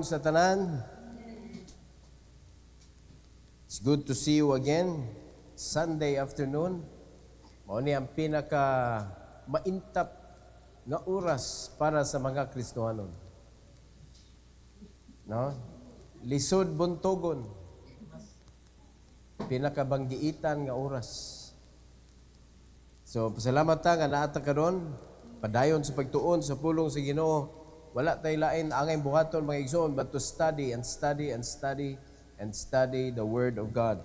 kayong sa tanan. It's good to see you again. Sunday afternoon. Mao ni ang pinaka maintap nga oras para sa mga Kristohanon. No? Lisod buntogon. Pinakabanggiitan nga oras. So, pasalamat ta nga naata karon. Padayon sa pagtuon sa pulong sa Ginoo. Wala tay lain angay buhaton mga igsoon but to study and study and study and study the Word of God.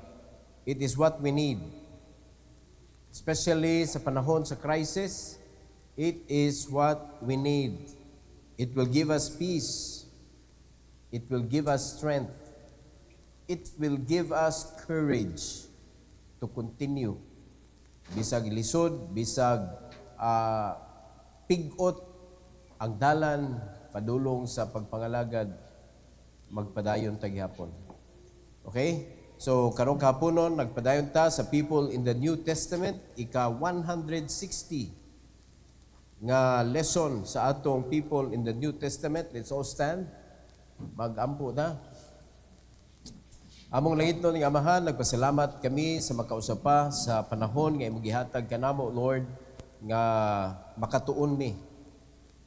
It is what we need. Especially sa panahon sa crisis, it is what we need. It will give us peace. It will give us strength. It will give us courage to continue. Bisag lisod, bisag pigot ang dalan padulong sa pagpangalagad magpadayon taghapon. Okay? So karong kahaponon nagpadayon ta sa people in the New Testament ika 160 nga lesson sa atong people in the New Testament. Let's all stand. Mag-ampo ta. Among langit nun ng Amahan, nagpasalamat kami sa makausapa sa panahon nga imong gihatag kanamo, Lord, nga makatuon mi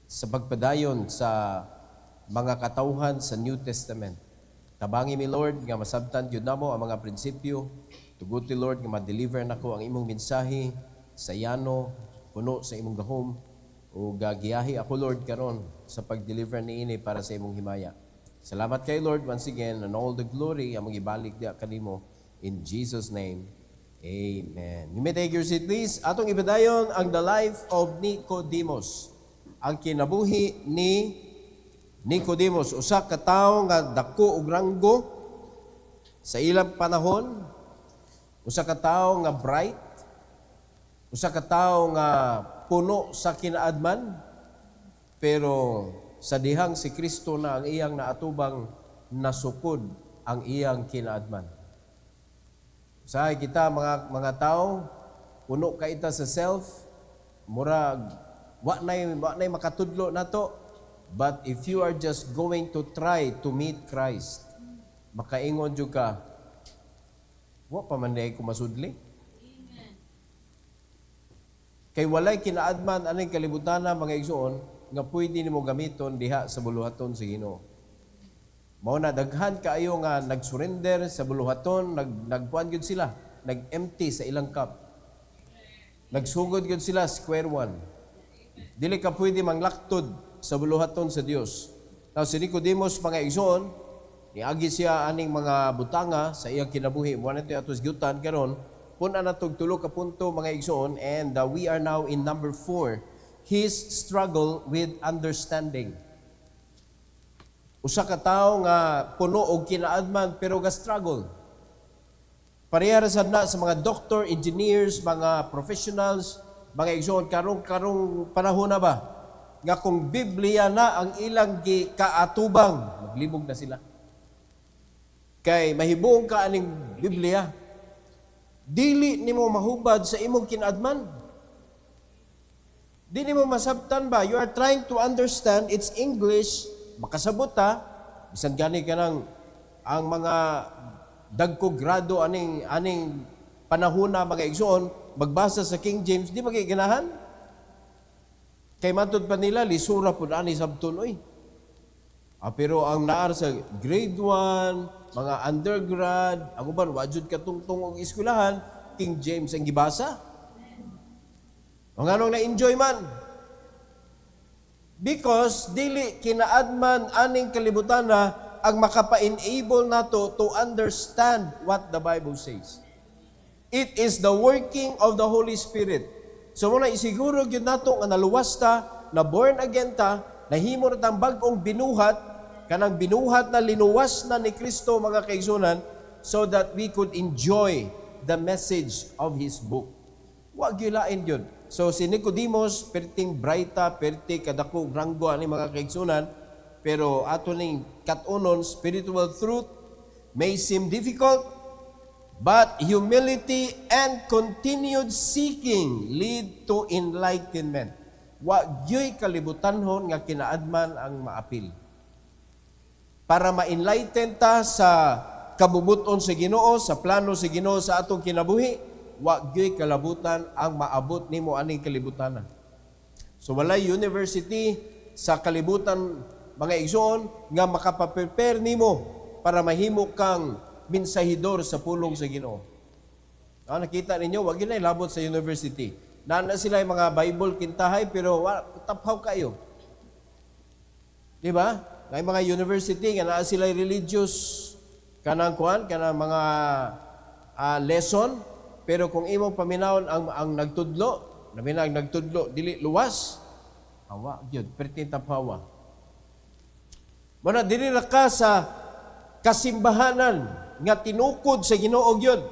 sa pagpadayon sa mga katawhan sa New Testament. Tabangi mi, Lord, nga masabtan gyud namo ang mga prinsipyo. Tuguti, Lord, nga ma-deliver nako ang imong mensahe sa yano, puno sa imong gahom, o gagiyahi ako, Lord, karon sa pag-deliver niini para sa imong himaya. Salamat kay Lord once again, and all the glory among ibalik diya kanimo in Jesus name. Amen. You may take your seat, please. Atong ibadayon ang the life of Nicodemus. Ang kinabuhi ni Nicodemus, usa ka tawo nga dako og ranggo sa ilang panahon, usa ka tawo nga bright, usa ka tawo nga puno sa kinaadman, pero sa dihang si Kristo na ang iyang naatubang nasukod ang iyang kinaadman. Usahay kita mga tao, puno ka ita sa self, murag wa nay makatudlo nato. But if you are just going to try to meet Christ, makaingon jud ka, wa pa man day ko masudli. Amen. Kay walay kinaadman aning kalibutan na mga igsoon nga pwede nimo gamiton diha sa buluhaton sa Ginoo. Mao na daghan kaayo nga nag-surrender sa buluhaton, nagkuan gyud sila, nag-empty sa ilang cup. Nagsugod gyud sila square one. Dili ka pwede manglaktod sa buluhaton sa Dios. Now si Nicodemus mga igsoon, niagi siya aning mga butanga sa iyang kinabuhi. Mo na atos gyutan karon, puna na tog tulo ka punto mga igsoon, and we are now in number 4. His struggle with understanding. Usa ka tawo nga puno og kinaadman pero ga struggle. Pareha sad na sa mga doctor, engineers, mga professionals, mga igsoon karong panahon na ba nga kung Biblia na ang ilang kaatubang, maglibog na sila. Kay mahibong ka aning Biblia, dili nimo mahubad sa imong kinaadman. Di nimo masabtan ba? You are trying to understand its English, makasabot ta, bisan gani ka ng ang mga dagko grado aning panahon na mga igsoon, magbasa sa King James, di magiganahan? Kay matod pa nila, lisura po na ni sabton, oy. Pero ang naar sa grade 1, mga undergrad, ang uban, wajud katungtong og eskwelahan, King James ang gibasa. Ang anong na-enjoy man. Because dili kinaadman aning kalibutan na ang makapa-enable nato to understand what the Bible says. It is the working of the Holy Spirit. So muna isiguro gyud nato nga naluwas ta, na born again ta, nahimo na tang bag-ong binuhat, kanang binuhat na linuwas na ni Kristo mga kaigsunan, so that we could enjoy the message of His book. Wa gyulain gyud. So si Nicodemus perting brighta, perti kadako ranggo ani mga kaigsunan, pero ato ning katunon spiritual truth may seem difficult, but humility and continued seeking lead to enlightenment. Wa gyoy kalibutanhon nga kinaadman ang maapil. para ma-enlighten ta sa kabubuton sa Ginoo, sa plano sa Ginoo sa atong kinabuhi, wa gyud kalabutan ang maabot nimo aning kalibutan. So walay university sa kalibutan mga igsoon nga makapaprepare nimo para mahimo kang minsahidor sa pulong sa Ginoo. Nakita ninyo, wag gyud labot sa university. Nana sila yung mga Bible kintahay pero taphaw kayo. Di ba? Ngay mga university nga naa sila religious kanang kuan kanang mga lesson, pero kung imo paminawon ang nagtudlo, labi na ang nagtudlo dili luwas, awa gyud perti taphawa. Mana dili ra ka sa kasimbahanan nga tinukod sa Ginoo gyud,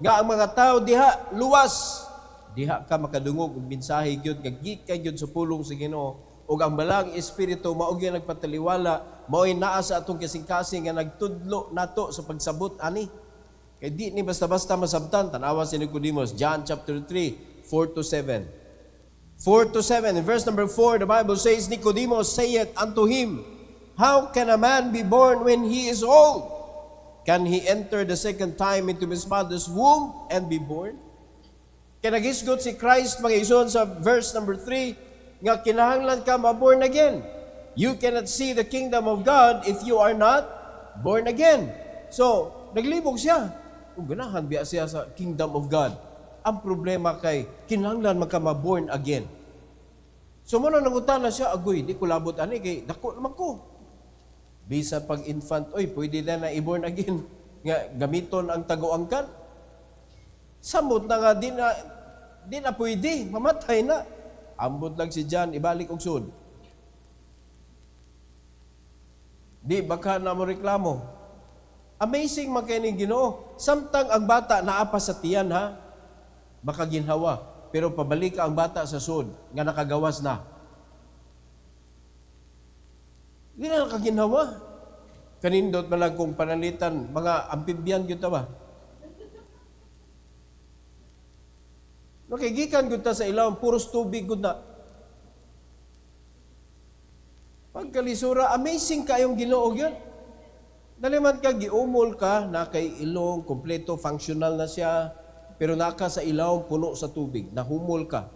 nga ang mga tao diha luwas, diha ka makadungog og mensahe gyud nga gikan gyud sa pulong sa Ginoo. Ug ang balang espiritu mao gyud nagpataliwala, mao'y naa sa atong kasing-kasing nga nagtudlo nato sa pagsabot ani. Kay di ni basta-basta masabtan. Tanawa si Nicodemus, John chapter 3, 4-7. 4-7, in verse number 4, the Bible says, Nicodemus saith unto him, How can a man be born when he is old? Can he enter the second time into his mother's womb and be born? Kaya nagisgot si Christ mga igsoon sa verse number 3, nga kinahanglan ka ma-born again. You cannot see the kingdom of God if you are not born again. So, naglibog siya. Kung ganahan biya siya sa kingdom of God. Ang problema kay kinahanglan magka ma-born again. So, muna nangutan na siya, agoy, di ko labot ani, kay dako naman ko. Bisa pag infant, oy, pwede na i-born again. Nga, gamiton ang taguangkan. Samot na nga, di na pwede, mamatay na. Ambot lang si John, ibalik og sud. Di, baka na mo reklamo. Amazing makaning Ginoo. Samtang ang bata naapa sa tiyan, ha? Baka ginhawa. Pero pabalik ang bata sa sud, nga nakagawas na. Di na nakaginhawa. Kanindot man lang kung panalitan, mga amphibian yun ba? Nakigikan gud ta sa ilaw, puros tubig gud na. Pagkalisura, amazing kayong Ginoo gyud. Daliman ka giumol ka na kay ilong kompleto functional na siya, pero naka sa ilaw puno sa tubig, nahumol ka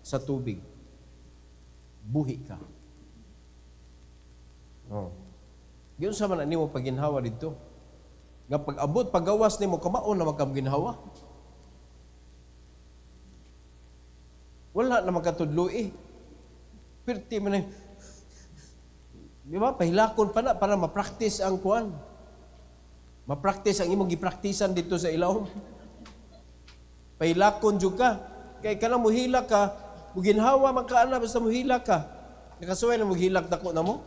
sa tubig. Buhi ka. Oh. Giun sa man nimo paginhawa didto. Nga pag-abot paggawas nimo kamaon na magkaginhawa. Wala na magkatudlo eh. Pirti man eh. Di ba? Pahilakon pa na para ma-practice ang kuwan. Ma-practice ang imong gipraktisan dito sa ilaw. Pahilakon jud ka. Kay kanang muhila ka, muginhawa man ka ana basta muhila ka. Nakasuway na mughilak dako na mo.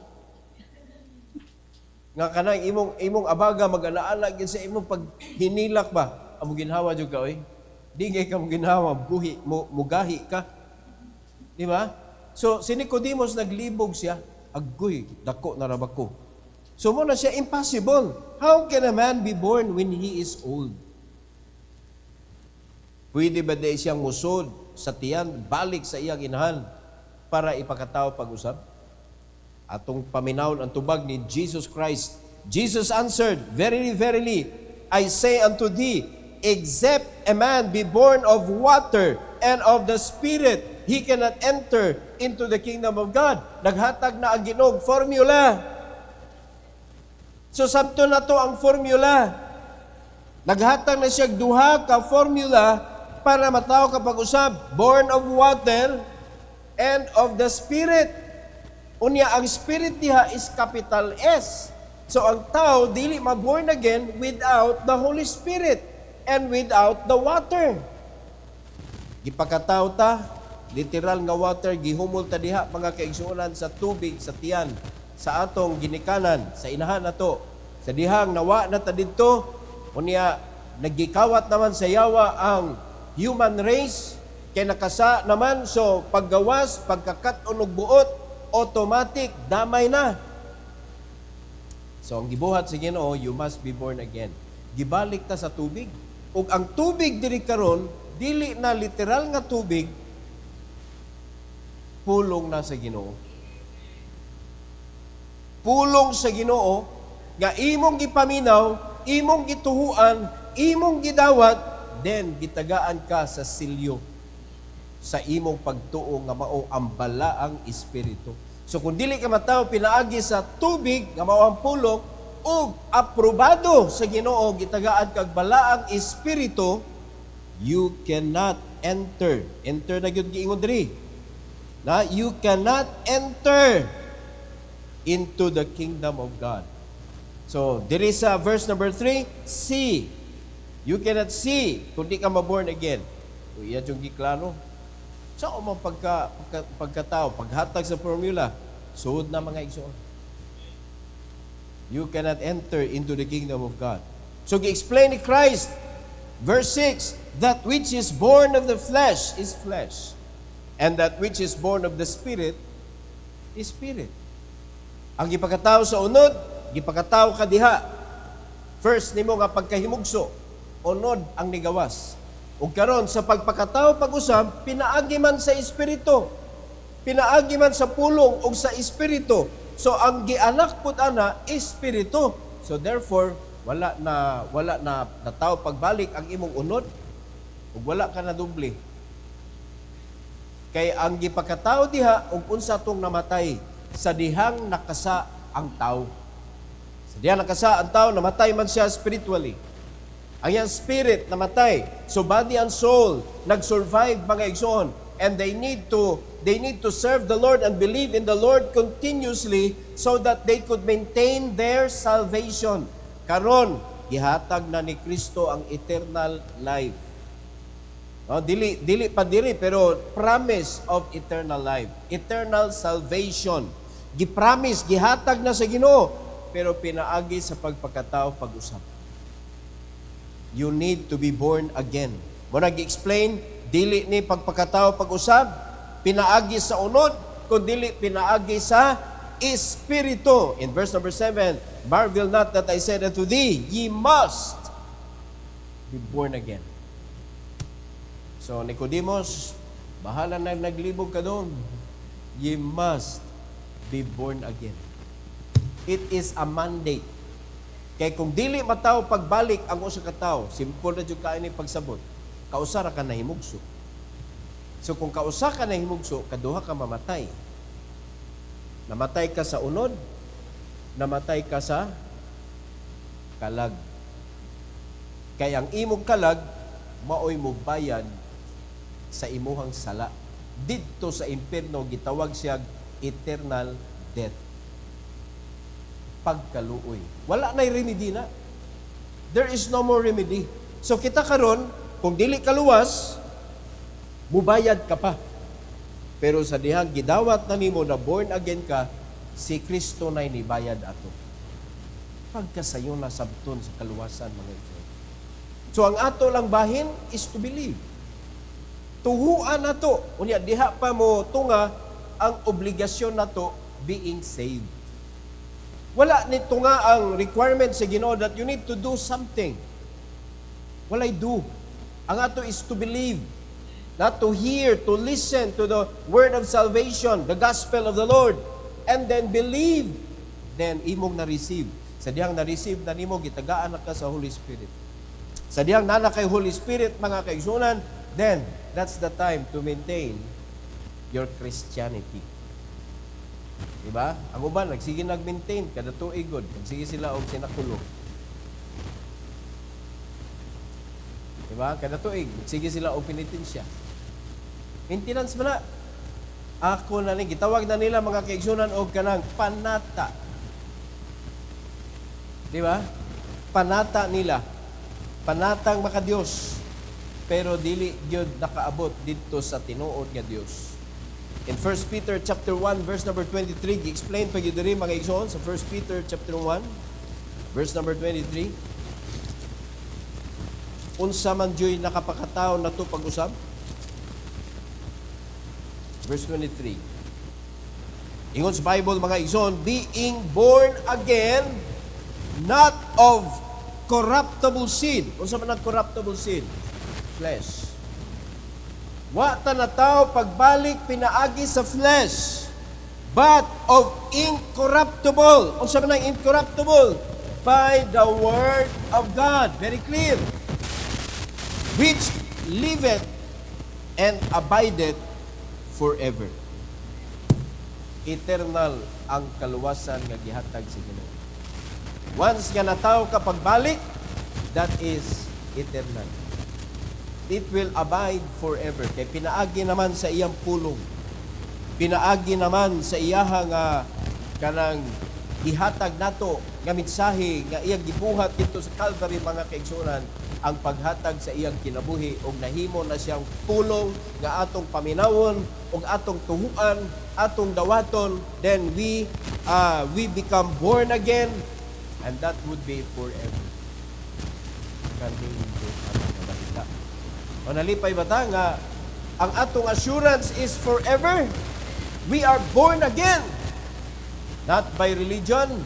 Nga kanang imong abaga mag-alaala gyud sa imong paghinilak ba. Ang muginhawa jud ka oy. Di kay ka muginhawa, buhi, mugahi ka. Di ba? So, si Nicodemus naglibog siya, agoy, dako na rabako. So, muna siya, impossible. How can a man be born when he is old? Pwede ba di siyang musod sa tiyan, balik sa iyang inahan para ipakatao pag-usap? Atong paminawon ang tubag ni Jesus Christ. Jesus answered, Verily, verily, I say unto thee, except a man be born of water and of the Spirit, he cannot enter into the kingdom of God. Naghatag na ang Ginoo formula. So, sabto na to ang formula. Naghatag na siya duha ka formula para mataw ka pag-usab. Born of water and of the Spirit. Unya, ang Spirit diha is capital S. So, ang tao, dili ma-born again without the Holy Spirit and without the water. Gipakataw ta, literal nga water, gihumol ta diha, mga kaigsuonan sa tubig, sa tiyan, sa atong ginikanan, sa inahan nato. Sa dihang nawa na ta didto, unya, nagikawat naman sa yawa ang human race, kay nakasa naman, so paggawas, pagkakat-on og buot, automatic, damay na. So, ang gibuhat sa Ginoo, you must be born again. Gibalik ta sa tubig. Ug ang tubig diri karon, dili na literal nga tubig, pulong na sa Ginoo. Pulong sa Ginoo nga imong gipaminaw, imong gituhuan, imong gidawat, then gitagaan ka sa silyo sa imong pagtuo nga mao ang balaang espiritu. So kung dili ka mataw pinaagi sa tubig nga mao ang pulong ug aprobado sa Ginoo gitagaan kag balaang espiritu, you cannot enter. Enter na gyud giingon diri. Na you cannot enter into the kingdom of God. So, diri sa verse number 3, see. You cannot see kung di ka ma-born again. O iya yung giklaro. Sa umang pagkatao, paghatag sa formula, suod na mga igsoon. You cannot enter into the kingdom of God. So, gi-explain ni Christ, verse 6, that which is born of the flesh is flesh, and that which is born of the Spirit is spirit. Ang gipakatao sa unod, gipakatao ka diha. First nimo nga pagkahimugso, unod ang nigawas. Ug karon sa pagpakatao pag-usab, pinaagi man sa espiritu. Pinaagi man sa pulong ug sa espiritu. So ang gianak pud ana espiritu. So therefore, wala na nataw pagbalik ang imong unod ug wala ka na doble. Kay ang gipakatao diha ug unsa tong namatay sa dihang nakasa ang tao. Sa dihang nakasa ang tao, namatay man siya spiritually. Ang iyang spirit namatay. So body and soul nag-survive mga igsoon. And they need to serve the Lord and believe in the Lord continuously so that they could maintain their salvation. Karon gihatag na ni Kristo ang eternal life. No, dili pa diri pero promise of eternal life, eternal salvation. Gipromise, gihatag na sa Ginoo pero pinaagi sa pagpakatao pag-usap. You need to be born again. Mo nag-explain, dili ni pagpakatao pag-usap, pinaagi sa unod, kundi pinaagi sa espiritu. In verse number 7, marvel not that I said unto thee, ye must be born again. So, Nicodemus, bahala na naglibog ka doon. Ye must be born again. It is a mandate. Kaya kung dili mataw pagbalik ang usa ka tawo, simple na jud kaini pagsabot. Kausara ka na himugso. So kung kausa ka na himugso, kaduha ka mamatay. Namatay ka sa unod, namatay ka sa kalag. Kaya ang imong kalag maoy mo bayad sa imuhang sala. Didto sa impierno gitawag siya eternal death. Pagkaluoy. Wala na'y remedy na. There is no more remedy. So kita karon, kung dili kaluwas, mubayad ka pa. Pero sa dihang gidawat na nimo na born again ka, si Kristo na'y nibayad ato. Pagkasayo na sabton sa kaluwasan mga ito. So ang ato lang bahin is to believe. Tuhuan nato. Unya diha pa mo tunga ang obligasyon nato being saved. Wala nito nga ang requirement sa Ginoo that you need to do something. Walay do. Ang ato is to believe, not to hear, to listen to the word of salvation, the gospel of the Lord, and then believe. Then imong na-receive. Sa dihang na-receive na nimo, gitagaan na ka sa Holy Spirit. Sa dihang nana kay Holy Spirit, mga kaigsunan, then that's the time to maintain your Christianity. Diba? Ang uban, nagsige nag-maintain, kada tuig god, nagsige sila og sinakulo. Diba? Kada tuig, nagsige sila og penitensya. Maintenance man na. Ako na ni, gitawag na nila mga kaigsunan og kanang panata. Diba? Panata nila. Panatang makadiyos. Pero dili gyud nakaabot dito sa tinuod nga Dios. In 1 Peter chapter 1 verse number 23, gi-explain pa gyud diri mga igsoon sa 1 Peter chapter 1 verse number 23. Unsa man joy nakapakataw nato pag-usab? Verse 23. Ingon sa Bible mga igsoon, being born again, not of corruptible seed. Unsa man ang corruptible seed? Flesh. Wa ta nataw pagbalik pinaagi sa flesh, but of incorruptible. Unsa man ang incorruptible? by the word of God. Very clear. Which liveth and abideth forever. Eternal ang kaluwasan nga gihatag sa Ginoo. Once nga nataw ka pagbalik, that is eternal. It will abide forever. Kay pinaagi naman sa iyang pulong. Pinaagi naman sa iyaha nga kanang ihatag nato nga mensahe nga iyang gibuhat dito sa Calvary, mga kaigsunan, ang paghatag sa iyang kinabuhi og nahimo na siyang pulong nga atong paminawon og atong tuhuan, atong dawaton, then we become born again, and that would be forever. Kaning atong balita. O nalipay bata nga ang atong assurance is forever. We are born again. Not by religion,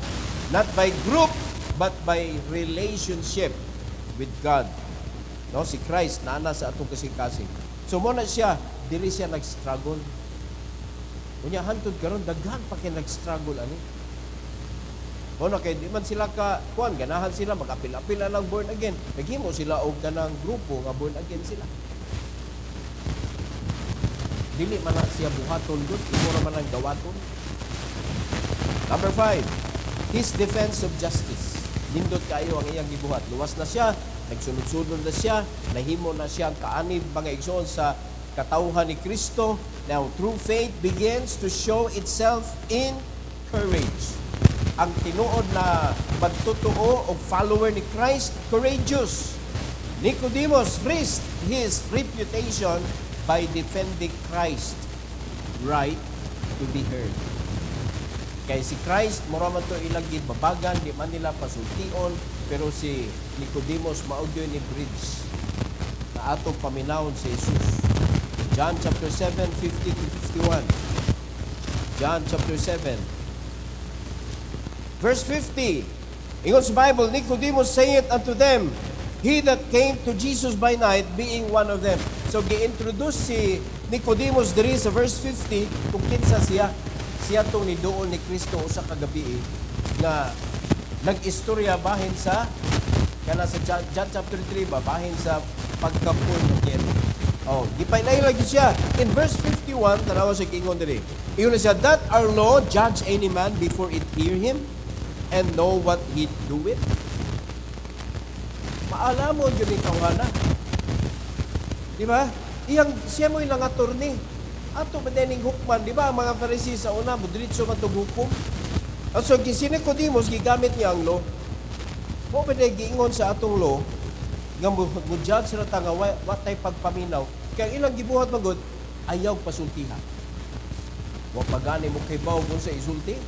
not by group, but by relationship with God. No, si Christ naana sa atong kasing-kasing. So mo na siya, dili siya nag-struggle. Unya hantod karon daghan pa kay nag-struggle ani. Mo na kay di man sila ka kuan ganahan sila magapil-apil lang born again. Naghimo sila og kanang grupo nga born again sila. Dili man na siya buhaton gud, imo ra man ang dawaton. Number 5, his defense of justice. Nindot kayo ang iyang gibuhat. Luwas na siya, nagsunod-sunod na siya, nahimo na siya ang kaanib mga igsoon sa katawhan ni Kristo. Now, true faith begins to show itself in courage. Ang tinuod na pagtutuo o follower ni Christ, courageous. Nicodemus risked his reputation by defending Christ right to be heard. Kay si Christ, mura man to ilang gibabagan, di man nila pasultion, pero si Nicodemus maudyo ni bridge na atong paminawon si Jesus. John chapter 7, 50 to 51. John chapter 7. Verse 50. Ingon sa Bible, Nicodemus saith unto them, he that came to Jesus by night, being one of them. So, gi-introduce si Nicodemus diri sa verse 50 kung kinsa siya. Siya itong nidoon ni Kristo sa kagabi na nag-istorya bahin sa kana sa John chapter 3 ba bahin sa pagkapon ng Jericho. Oh, gipailay lagi siya in verse 51 tanawa sa kingon diri. Iyon siya, that our Lord judge any man before it hear him and know what he doeth. Maalamon yun yung tawhana. Di ba? Iyang siya mo ilang attorney. Ato ba dining hukman, di ba? Ang mga Pharisee sa una, diretso man itong hukom. At so, si Nicodemus, gigamit niya ang law. Mo ba giingon sa atong law, nga mo-judge na nga, what type pagpaminaw. Kaya ilang gibuhat magod, ayaw pasultihan. Huwag pagani mo kay Baw kung sa isulti.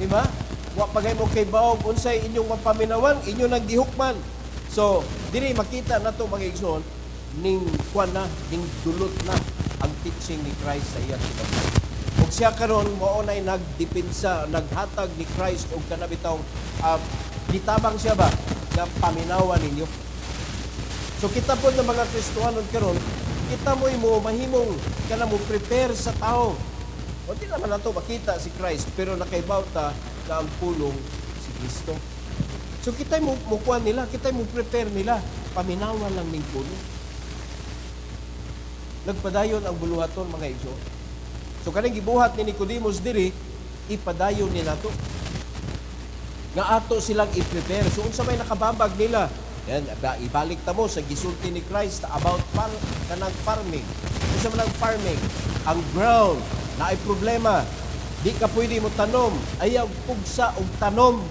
Di ba? Huwag pagay mo kay Baw kung sa inyong mapaminawan, inyong nagdihukman. So, diri makita na ito mga igsoon, ning kuan na, ning dulot na ang teaching ni Christ sa iyang kinabuhi. Ug siya karon mao nay nagdepensa, naghatag ni Christ og kanabitaw gitabang siya ba nga paminawan ninyo. So kita po ng mga Kristohanon karon, kita mo mahimong kana mo prepare sa tao. O di naman nato makita si Christ pero nakaibaw ta na ang pulong si Kristo. So kita mo kuan nila, kita mo prepare nila, paminawan lang ning pulong. Nagpadayon ang buluhaton mga igso. So kaning gibuhat ni Nicodemus diri, ipadayon ni nato. Nga ato silang i-prepare. So unsa may nakababag nila, yan, ibalik ta mo sa gisulti ni Christ about kanang farming. Unsa man ang farming? Ang ground na ay problema. Di ka pwede mo tanom. Ayaw pugsa og tanom.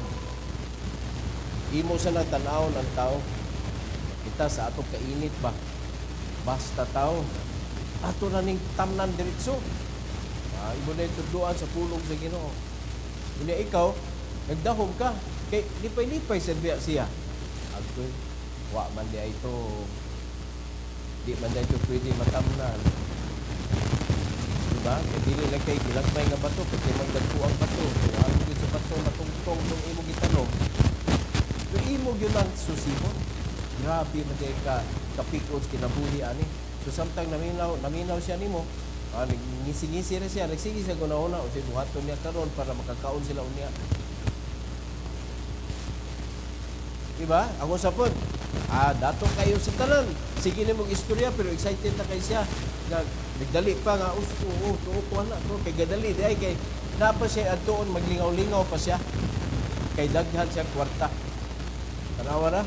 Imo sa nagtanaw ng tao. Kita sa atong kainit ba? Basta tao. Ato na ning tamnan diretso. Imo na ituduan sa pulong sa Ginoo. Unya ikaw, nagdahom ka. Kay lipay-lipay siya. Agtoy, wa man di ito. Di man di ito pwede matamnan. Diba? Kaya dili lang kay gilagmay nga bato. Kasi magdagpo ang bato. So, ang yun sa bato, matungtong nung imo gitanong. So, imo yun ang susibon. Grabe man di ka kapikot kinabuhi ani. So samtang naminaw siya nimo, ngisi-ngisi na siya, nagsigi siya guna-una o siya buhaton niya karon para makakaon sila unya. Diba? Ako sa pod. Dato kayo sa tanan. Sige na mong istorya pero excited na kay siya. Nagdali pa nga, tuo na to. Kay gadali, di ay kay napa siya adtoon, maglingaw-lingaw pa siya. Kay daghan siya kwarta. Tanawa na.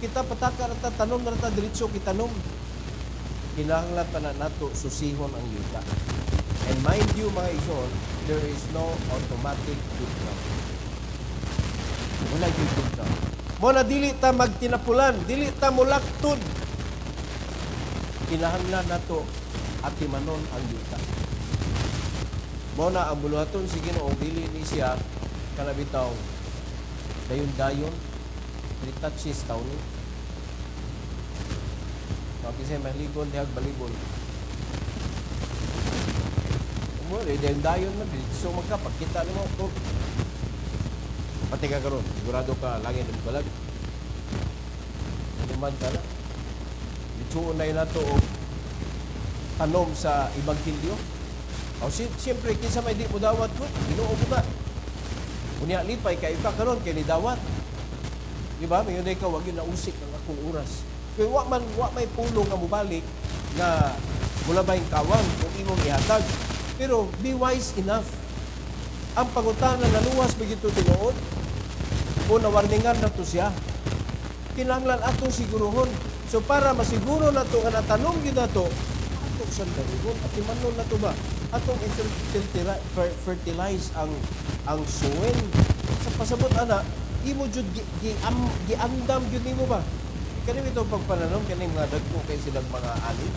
Kita pataka na ta, tanom na ta, diretso kitanom. Kinahanglan pa na nato susihon ang yuta. And mind you, mga igsoon, there is no automatic good ground. Wala yung good ground. Mo na dili ta magtinapulan, dili ta mulaktod. Kinahanglan nato atimanon ang yuta. Mo na ang buluhaton si Ginoo dili ni siya kanabitaw dayon-dayon touches taon ni. Kasi mahligon dihag balibon. Mo dayon man so magkapagkita nimo ko. Pati ka karon, sigurado ka langit ng balag. Duman ka na. Ituon na nato og tanom sa ebanghelyo. O siyempre kinsa may di mo dawat ko, Ginoo ko ba? Unya lipay kay ka karon kay ni dawat. Di ba? Mayon ka wag yun nausik ang akong oras. Kay wa may pulong nga mobalik nga mula ba yung kawang kung imong ihatag. Pero be wise enough. Ang pangutana na luwas bigito tinuod o nawarningan na to siya. Kinahanglan atong siguruhon. So para masiguro na to nga natanong yun na to, atong sandaruhon at imanon na to ba? Atong fertilize ang soil. Sa pasabot ana, imo jud giandam jud nimo ba? Kani ito pagpananom kani mga dagko kay silang mga ani.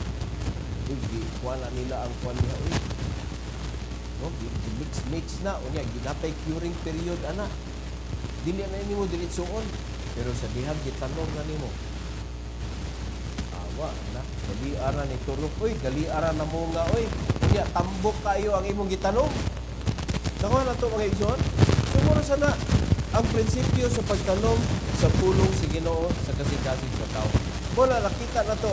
Di wala nila ang kwan niya. No, mix na unya ginapay curing period ana. Dili na nimo diretsoon pero sa dihag gitanom na nimo. Awa na, gali ara ni turok oy, gali ara na mo nga oy. Unya tambok kayo ang imong gitanom. Nako na to mga igsoon. Siguro sana ang prinsipyo sa pagtanom sa pulong si Ginoo sa kasing-kasing sa tao. Wala nakita na to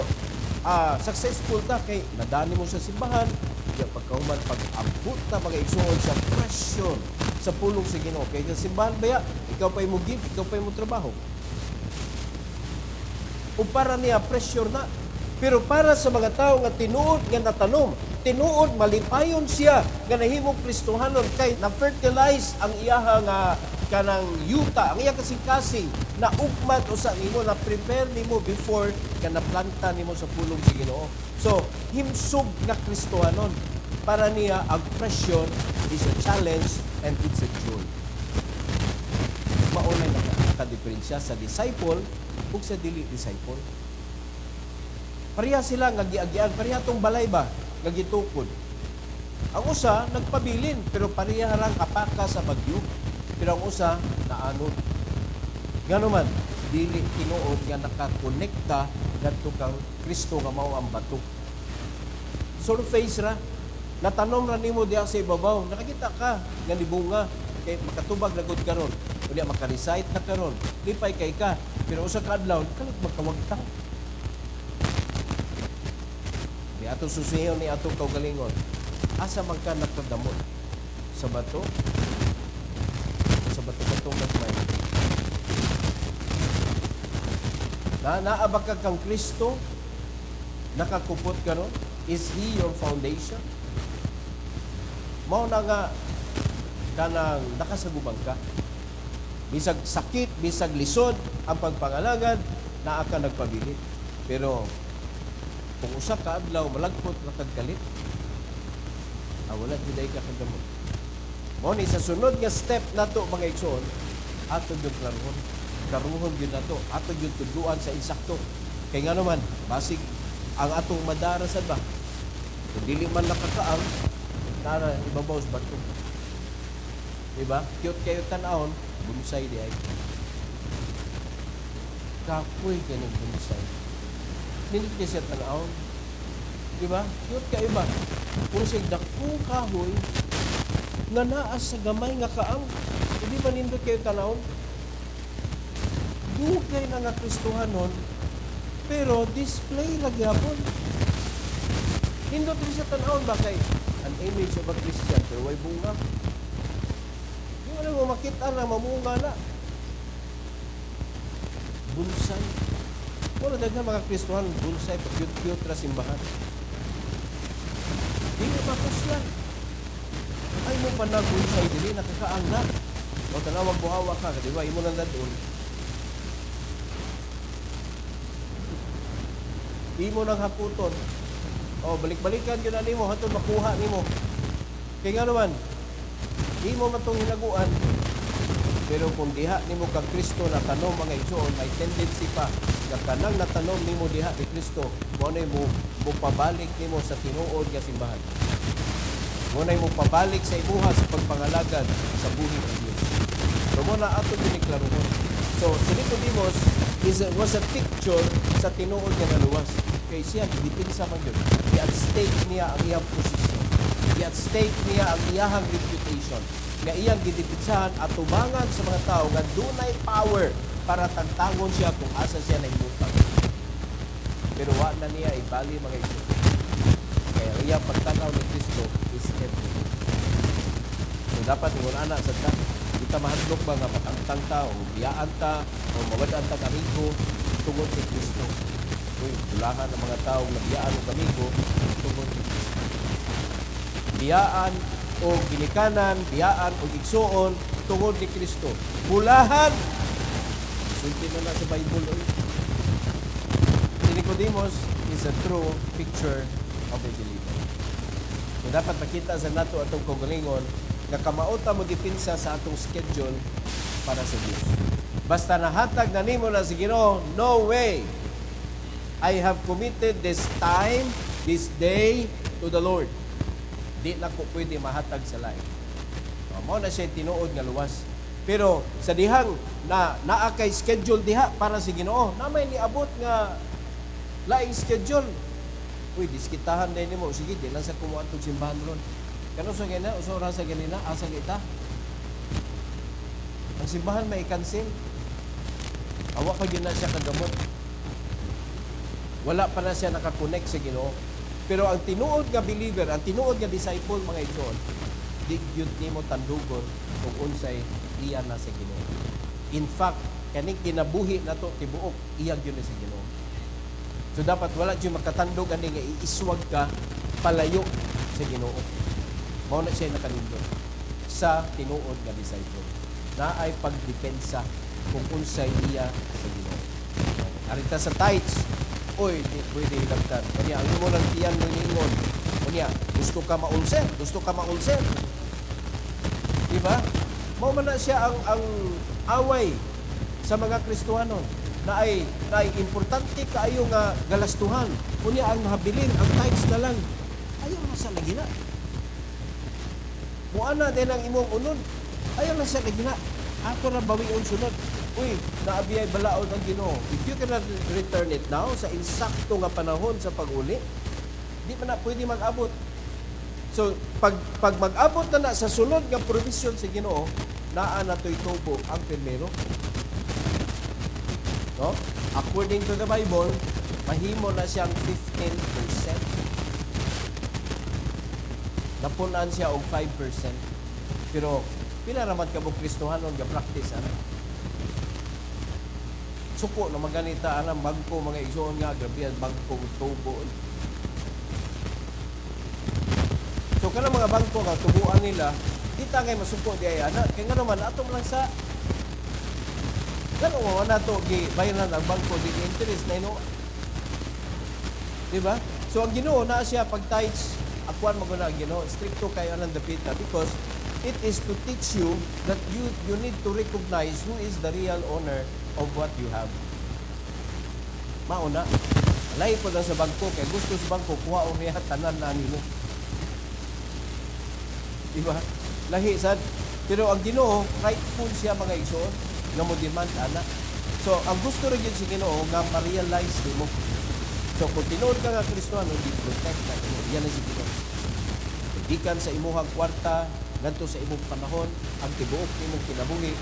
successful ta kay nadani mo sa simbahan kaya pagkauman pag-abot na mga igsoon sa pressure sa pulong si Ginoo kay sa simbahan baya ikaw pa mo give, ikaw pa mo trabaho o para niya pressure na pero para sa mga tao nga tinuod nga natanom tinuod malipayon siya nga nahimong Kristohanon kay na-fertilize ang iyaha nga kanang yuta, ang iya kasing-kasing na ugmat o sa nimo na prepare nimo before ka naplanta nimo sa pulong si Ginoo. So, himsog nga Kristohanon para niya ang pressure is a challenge and it's a joy. Maunay na nakadiferensya sa disciple ug sa dili disciple. Pareha sila nga giagian, pareha tong balay ba nga gitukod. Ang usa nagpabilin pero pareha rang kapaka sa bagyo. Pero ang usa naanod. Ngano man dili tinuod nga nakakonekta ngadto kang Kristo nga mao ang bato. Surface ra natanom ra nimo diha sa ibabaw, nakakita ka nga nibunga kay makatubag na gud karon. Unya maka-recite na karon. Lipay kay ka, pero usa ka adlaw kalit magkawagta. Di ato susiyon ni atong kaugalingon. Asa man ka nakadamot sa bato? Sa bato-batong nagmay. Naabag ka kang Kristo, nakakupot ka ron? Is He your foundation? Mao na nga kanang nakasagubang ka. Bisag sakit, bisag lisod, ang pagpangalagad, naa ka nagpabilit. Pero kung usa ka adlaw malagpot na kagkalit, wala juday ka kagamot. Mao ni sa sunod nga step nato mga igsoon, ato gyud karuhon gyud nato, ato gyud tudluan sa insakto. Kay nga naman, basig ang atong madarasan ba? Kung dili man nakakaang, nara ibabaw sa bato. Diba? Cute kayo tanahon, bonsai di ay. Kapoy ka ng bonsai. Hindi kayo siya tanahon. Diba? Cute kayo ba? Kung siya dakong kahoy, nga naas sa gamay nga kaang, hindi ba nindot kayo tanahon? Dugay na nga Kristohanon, pero display lagi hapon. Nindot rin siya tanahon ba kay an image of a Christian, pero way bunga. Yung ano mo makita na mamunga na. Bunsay. Wala daghan mga Kristohan, bunsay, pag-cute ra simbahan. Dili makusyan. Ay mo pa na bunsay dili, nakakaangnak. O tanawag buhawa ka, di ba? Imo nang dadun. Imo nang haputon. O, balik-balikan yun na nimo, hatun makuha nimo. Kaya nga naman, imo man itong hinaguan. Pero kung diha nimo kang Kristo na tanom mga igsoon, may tendency pa na kanang natanom nimo diha ni Kristo, mo mo pabalik nimo sa tinuod nga simbahan. Mo mo pabalik sa imuha sa pagpangalagad sa buhi ng Dios. So mo na ato giniklarohon. So si Nicodemus was a picture sa tinuod nga naluwas. Kay siya gidipinsa man yun. At stake niya ang iyang posisyon. At stake niya ang iyang reputation. Nga iyang gidipinsahan at tumangan sa mga tao nga dunay power para tagtangon siya kung asa siya nahimutang. Pero wa na niya ibali mga ito. Kaya iyang pagtanaw ni Kristo is everything. So dapat ingon ana sa ta, kita mahadlok ba nga matangtang ta o biyaan ta o mawadaan ta kamigo tungod kay Kristo. Uy, bulahan ng mga tao na biyaan o kamigo tungod kay Kristo. Biyaan o ginikanan, biyaan o igsuon tungod ni Kristo. Bulahan! Sulti na sa Bible. Si Nicodemus is a true picture of a believer. So dapat makita sa nato atong kaugalingon na kamauta mo dipinsa sa atong schedule para sa Dios. Basta nahatag na nimo na si Ginoo, no way! I have committed this time, this day to the Lord. Di na ko pwede mahatag sa lain. Mao na siya tinuod nga luwas. Pero sa dihang na naa kay schedule diha para sa Ginoo, na may niabot nga laing schedule. Uy, diskitahan din nimo. Sige, di lang sa kumuha itong simbahan ron. Kano sa ganina? Uso ra sa ganina? Asa kita? Ang simbahan may i-cancel. Awa ka yun na siya kagamot. Wala pa na siya nakakonect sa Ginoo. Pero ang tinuod nga believer, ang tinuod nga disciple, mga igsoon, di yun nimo tandugon kung unsay iya na sa Ginoo. In fact, kaning kinabuhi na to tibuok, iyag yun na sa Ginoo. So dapat wala dyan makatandog ani nga iiswag ka palayo sa Ginoo. Mao na siya nakanindot sa tinuod nga disciple. Na ay pagdepensa kung unsay iya sa Ginoo. Arita sa tithes, oy, di pwede hilabtan. Kanya, ang imo lang tiyan mo ningon. Kanya, gusto ka maulser. Diba? Mao man na siya ang away sa mga Kristohano na ay importante kaayo nga galastuhan. Kunya ang habilin, ang tithes na lang. Ayaw na sa lagina. Muana din ang imong unod. Ayaw na sa lagina. Ako na bawion sunod. Uy, naabiyay balaod ang Ginoo. If you cannot return it now sa insakto nga panahon sa pag-uli, di man na pwede mag-abot. So, pag mag-abot na sa sunod nga provision sa Ginoo, naa na to'y tubo ang primero. No? According to the Bible, mahimo na siyang 15%. Napunan siya og 5%. Pero, pila naman ka mo Kristohanon nga practice, ano? Suko na maganita anang bangko mga igsoon nga grabe ang bangko tubo. So kana mga bangko nga tubuan nila, kita ngay masuko di ay ana kay nga naman atom lang sa kano mo na to gi bayaran ang bangko di interest na ino. Di ba? So ang Ginoo na siya pag tithes akuan mo guna ang Ginoo stricto kay anang dapita because it is to teach you that you need to recognize who is the real owner of what you have. Mauna, lahi po lang sa bangko, kaya gusto sa bangko, kuha o niya tanan na nilo. Diba? Lahi sad. Pero ang Ginoo, rightful siya mga igsoon, nga mo demand, ana. So, ang gusto rin yun si Ginoo, nga ma-realize mo. So, kung tinuod ka nga Kristohano, di protect na imo. Yan ang si Ginoo. Dikan sa imuhang kwarta, nganto sa imong panahon, ang tibuok imong kinabuhi,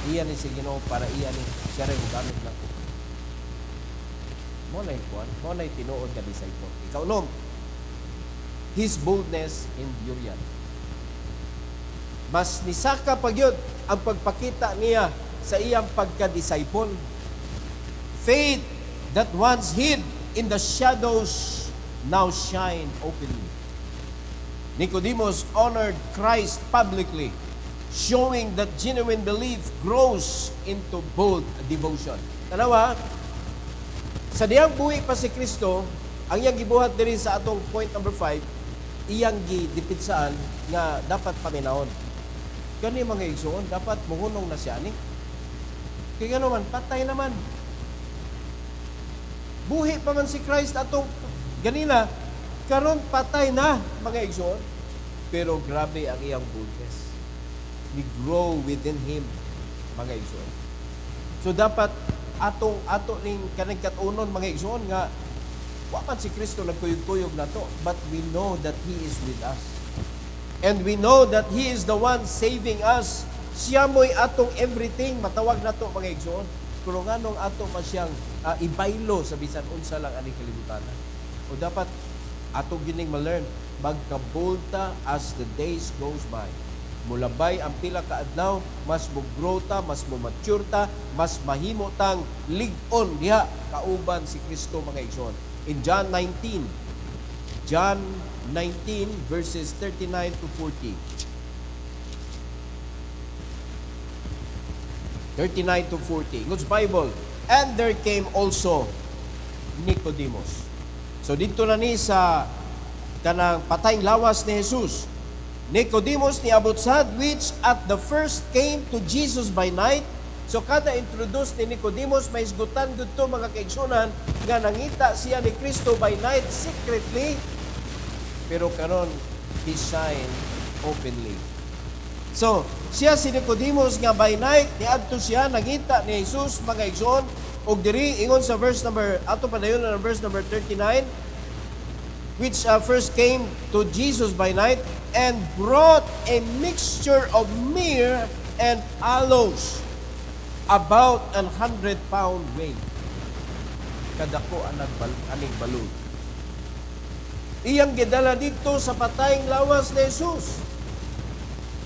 iyan ni si Ginoo para iyan ni siya rin gamit lang. Mo na ikuan, mo na tinuod nga disciple. Ikaw nom, his boldness in Urian. Mas nisaka pa gyud ang pagpakita niya sa iyang pagka-disciple. Faith that once hid in the shadows now shine openly. Nicodemus honored Christ publicly, showing that genuine belief grows into bold devotion. Tanawa, sa diyang buhi pa si Kristo, ang iyang gibuhat diri sa atong point number 5, iyang gidipitsaan nga dapat paminahon. Kani mga igsoon, dapat muhunong na siya ni. Kaya naman, patay naman. Buhi pa man si Christ atong ganina, karon patay na mga igsoon. Pero grabe ang iyang boldness. We grow within Him, mga igsoon. So dapat ato ning kanang katunon mga igsoon nga wa man si Kristo nagkuyog-kuyog na to, but we know that He is with us. And we know that He is the one saving us. Siya mo'y atong everything, matawag na to mga igsoon. Pero nganong ato pa siyang ibaylo sa bisan unsa lang aning kalibutan. O dapat ato gining ma-learn, magkabulta as the days goes by. Mulabay ang pila ka adlaw, mas mo-grow ta, mas mo-mature ta, mas mahimo tang lig-on diha kauban si Kristo mga igsoon. In John 19 verses 39 to 40. 39 to 40. God's Bible. And there came also Nicodemus. So dito na ni sa kanang patayng lawas ni Jesus. Nicodemus ni abot sad, which at the first came to Jesus by night. So kada introduce ni Nicodemus, may isgutan dito mga kaigsunan nga nangita siya ni Kristo by night secretly. Pero karon he shine openly. So, siya si Nicodemus nga by night, niadto siya, nangita ni Jesus, mga igsoon, og diri, ingon sa verse number, ato pa na yun, na verse number 39, which first came to Jesus by night, and brought a mixture of myrrh and aloes, about 100-pound weight. Kadako aning balod. Iyang gidala dito sa patayng lawas ni Jesus.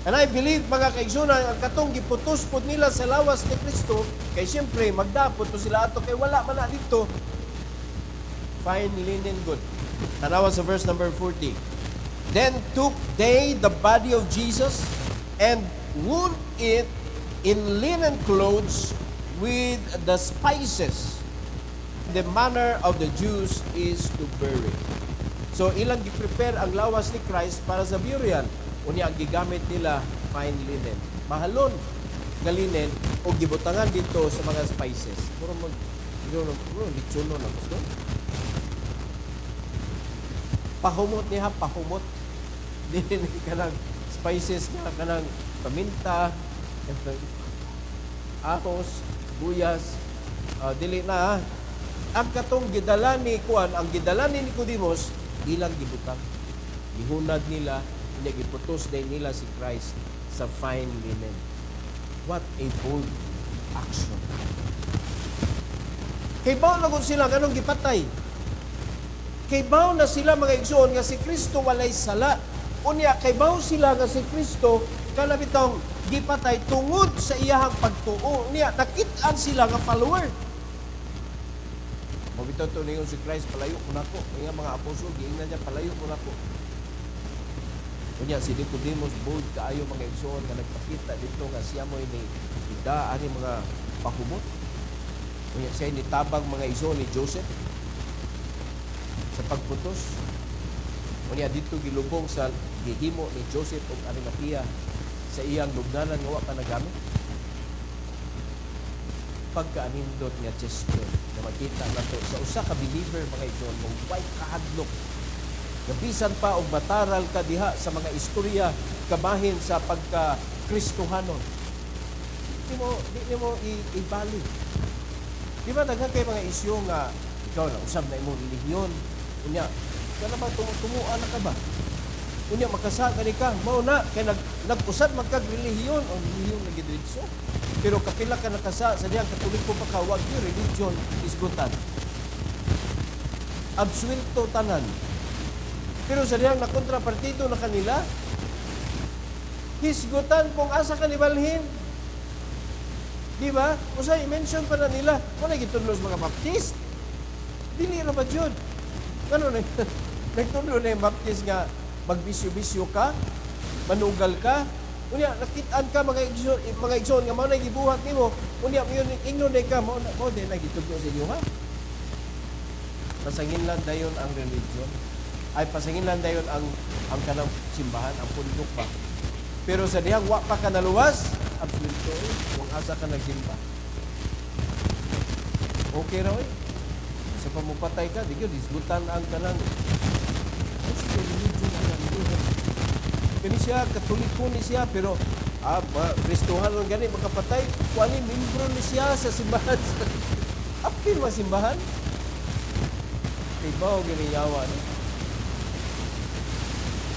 And I believe, mga kaigsunan, ang katong giputos po nila sa lawas ni Kristo, kay siyempre, magdapot po sila ato, kay wala man na dito. Fine linen good. Tanawa sa verse number 40. Then took they the body of Jesus and wound it in linen clothes with the spices. The manner of the Jews is to bury. So, ilang gi-prepare ang lawas ni Christ para sa burial. Unya ang gigamit nila fine linen. Mahalon nga linen o gibutangan dito sa mga spices. Puro litsuno na gusto. Pahumot niya, pahumot. Dili kanang spices nga kanang paminta, ahos, buyas, dili na. Ang katong gidala ni Kuan, ang gidala ni Nicodemus, ilang gibutang. Gihunad nila, giputos din nila si Christ sa fine linen. What a bold action. Kay bao na kung sila ganong gipatay. Kay bao na sila mga igsoon nga si Kristo walay sala. Unya kay bao sila nga si Kristo kanabitong gipatay tungod sa iyahang pagtuo. Unya nakit-an sila nga follower. Mabitaw to ningon si Christ, palayo ko nako. Nga mga apostol giingnan niya, palayo ko nako. Kunya si Nicodemus bold kaayo mga igsoon nga nagpakita dito nga siya mo ini ida ani mga pahumot. Kunya siya ni tabang mga igsoon ni Joseph sa pagputos. Kunya dito gilubong sa gihimo ni Joseph ug Arimatea sa iyang lubnganan nga wa pa nagamit. Pagkaanindot nga gesture na makita nato sa usa ka believer mga igsoon mong way kahadlok. Gabisan pa og mataral ka diha sa mga istorya kabahin sa pagka-Kristohanon. Di mo ibali. Di ba daghan kay mga isyu nga ikaw na usab na imong relihiyon. Unya, kana ba tumuan na ka ba? Unya makasa ka ni ka, mao na kay nag-usad magkag relihiyon o relihiyon na gidritso. Pero kapila ka nakasa sa diyang katoliko pa ka, wag yung religion isgutan. Absuelto tanan. Pero sa diyang nakontrapartido na kanila, hisgutan kung asa kanibalhin. Di ba? Usa i-mention pa na nila, wala gitudlo sa mga Baptist. Dili ra ba jud? Ano na nagtudlo na yung Baptist nga magbisyo-bisyo ka, manugal ka, unya nakitaan ka mga igsoon nga mao na gibuhat nimo, unya yun ingnon ka mao din na gitudlo sa inyo ha. Pasanginlan dayon ang religion. Ay pasanginlan dayon ang kanang simbahan, ang pundok ba. Pero sa dihang wa pa ka naluwas, absoluto, kung asa ka nagsimba. Okay raw eh. Sa pamupatay ka, di yun, disgutan ang kanang religion ang religion. Kani siya, katoliko ni siya, pero Kristohan lang gani, makapatay, kuwani, membro ni siya sa simbahan. Apil mga simbahan. Ibaw, giniyawa.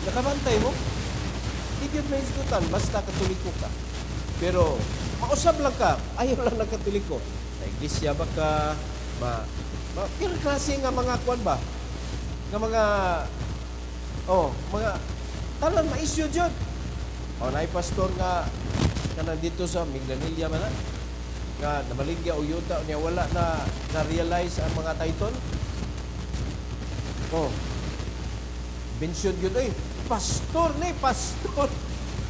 Nakabantay mo? Ikit may isgutan, basta katoliko ka. Pero, mausap lang ka, ayaw lang ng katoliko. Sa iglesia ba ka, kailang klase nga mga kwan ba? Nga mga talan ma-issue dyan. Naay pastor nga nandito sa Miglanilla man nga namaligya o yuta niya wala na-realize ang mga title. Mention yun pastor.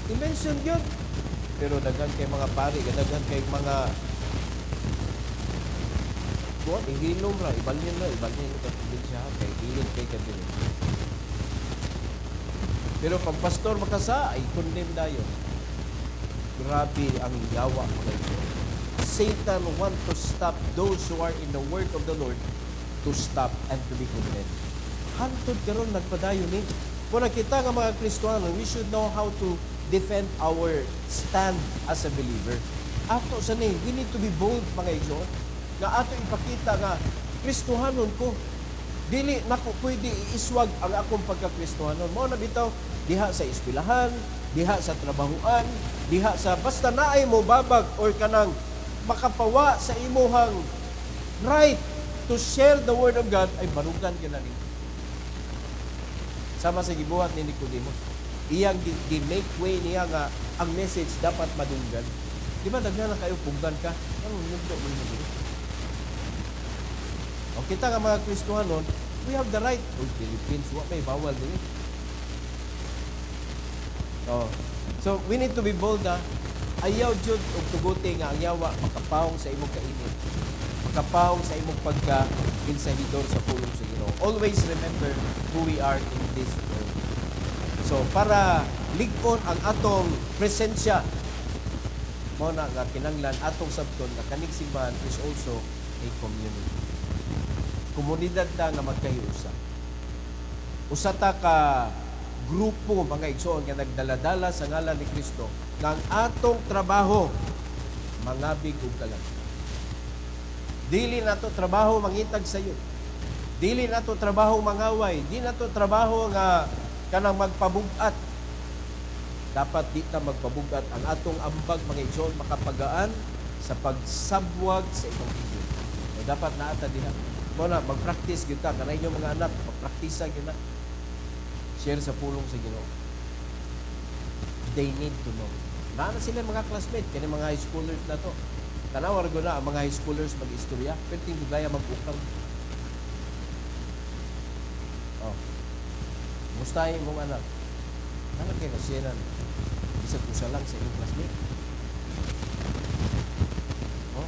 I-mention yun. Pero daghan kay mga pari, daghan kay mga buwan, ihilom ra, ibalhin ka siya, kay hilom kay kadili. Pero pag pastor makasa, ay condemn dayon. Grabe ang yawa mga ito. Satan want to stop those who are in the word of the Lord to stop and to be condemned. Hantod karon nagpadayon ni. Kung nakita nga mga Kristiyano, we should know how to defend our stand as a believer. Ato sa ni, we need to be bold mga igsoon. Nga ato ipakita nga Kristohanon ko. Dili nako pwede iiswag ang akong pagka-Kristohanon. Mao na bitaw diha sa eskwelahan, diha sa trabahuan, diha sa basta naay mo babag or kanang makapawa sa imuhang right to share the word of God ay barugan ka na rin. Sama sa gibuhat ni Nicodemo. Iyang di-make way niya nga ang message dapat madunggan. Di ba daghan na kayo pugdan ka? Ano nindot mo nindot? O kita nga mga Kristohanon, we have the right. Philippines, wa may bawal din. So, we need to be bold na ayaw jud og tuguti nga ang yawa makapawong sa imong kainit. Makapawong sa imong pagka-insahidor sa pulong sa Ginoo. Always remember who we are in this world. So, para lig-on ang atong presensya, mo na nga kinanglan atong sabton na kaning simbahan is also a community. Komunidad ta nga magkahiusa. Usa ta ka grupo mga igsoon nga nagdaladala sa ngalan ni Kristo nga ang atong trabaho mangabig og kalag. Dili nato trabaho mangitag sayo. Dili nato trabaho mangaway, di nato trabaho nga kanang magpabugat. Dapat di ta magpabugat. Ang atong ambag mga igsoon makapagaan sa pagsabwag sa ebanghelyo. Dapat naata diha. Mo na mag-practice gyud ta kanay inyo mga anak, mag-practice gyud na. Share sa pulong sa Ginoo. They need to know. Naana sila mga classmates, kani mga high schoolers na to. Tanawar ko na ang mga high schoolers mag-istorya, pero tingin gaya mag-ukang. Mustahin mong anak. Anak kayo nasyaran. Isang kusa lang sa inyong classmate.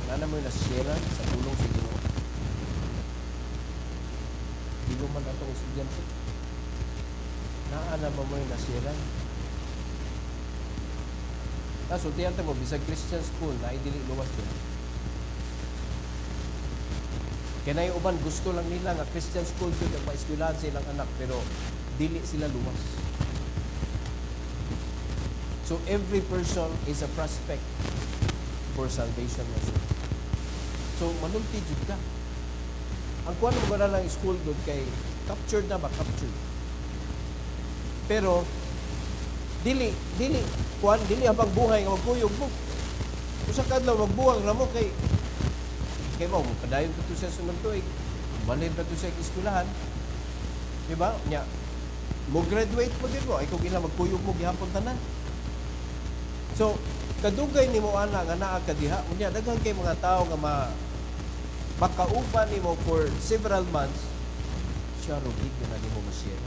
Nana mo yung nasyaran sa pulong sa Ginoo. Hindi naman atong estudyante. Naana mo yung nasyaran. So, tiyanta mo, bisag Christian school na idili luwas din. Kaya na yung uban, gusto lang nila nga Christian school doon ang maeskwilahan sa ilang anak, pero dili sila luwas. So, every person is a prospect for salvation. So, manulti jud ka. Ang kuwan mo gana lang school doon kay captured na ba? Captured. Pero, dili habang buhay nga magkuyog mo. Usa kadlaw magbuwang ra mo kay mo padayon ka to sa sunod tuig. Balhin pa to sa eskwelahan. Di ba? Nya mo graduate mo din mo ay kung ila magkuyog mo gihapon tanan. So, kadugay nimo ana nga naa ka diha, unya daghan kay mga tao nga makauban nimo for several months, siya rugig na nimo ma-share.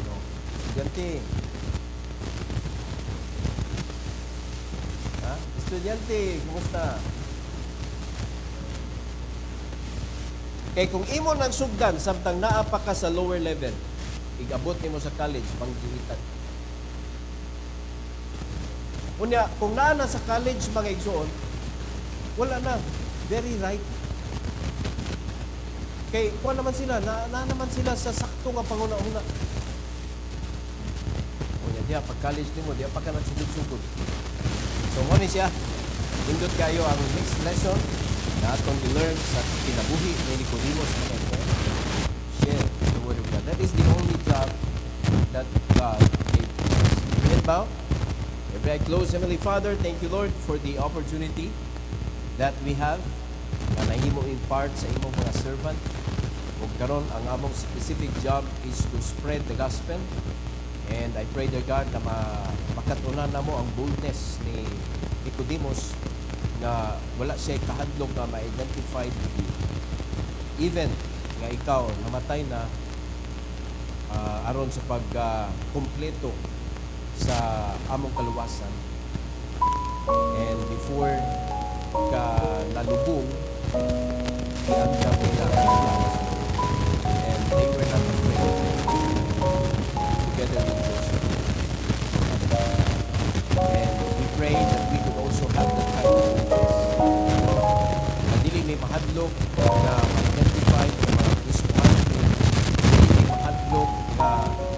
No. Estudyante. Ha? Estudyante, kumusta? Kay kung imo nang sugdan samtang naa pa ka sa lower level, igabot nimo sa college, manggihitan. Unya, kung naa na sa college mga igsoon, wala na. Very right. Kay, kuha naman sila, na naman sila sa sakto nga panguna-una. Unya, diya, pag college nimo, diya pa ka nagsugod-sugod. So, ano siya? Indot kayo ang next lesson na atong i-learn sa kinabuhi ni Nicodemus mga igsoon. Share the Word of God. That is the only job that God gave to us. Amen ba? Every eye closed, Heavenly Father, thank you, Lord, for the opportunity that we have na nahimo in part sa imong mga servant. Ug karon ang among specific job is to spread the gospel. And I pray, dear God, na makatunan na mo ang boldness ni Nicodemus na wala siya kahadlok na ma-identify with you. Even nga ikaw namatay na aron sa pagkumpleto sa among kaluwasan. And before ka nalubong, iandam nila and they were not afraid together with Joseph. And we pray that we could also have that kind of boldness. Na dili may mahadlok na ma-identify ng mga Kristohan, dili may mahadlok na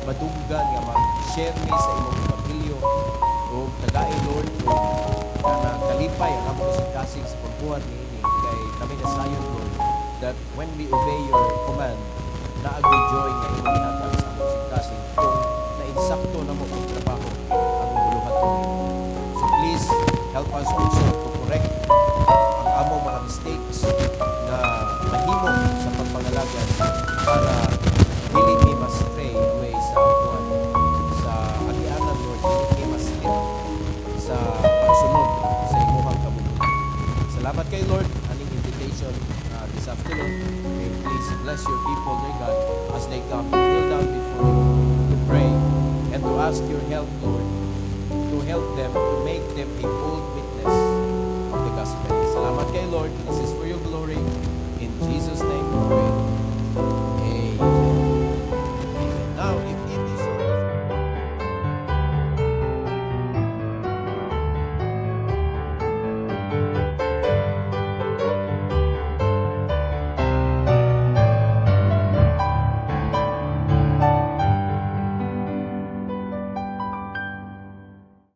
madunggan nga mag-share ni sa imong pamilyo o tagay, Lord, o na kalipay ang among kasing sa pagbuhat ni ini kay kami nasayon, Lord, that when we obey your command, naagay joy nga imong ihatag sa among kasing kung nainsakto na mo ang trabaho ang buluhat ko. So please help us also to correct ang among mga mistakes na mahimo sa pagpangalagan para dili mi ma-stray away sa kuan sa agianan, Lord, dili mi ma-slip sa pagsunod sa imong kabubutan. Salamat kay Lord aning invitation this afternoon. May please bless your people, dear God, as they come to kneel down before you to pray and to ask your help, Lord, to help them, to make them a bold witness of the gospel. Salamat kay Lord. This is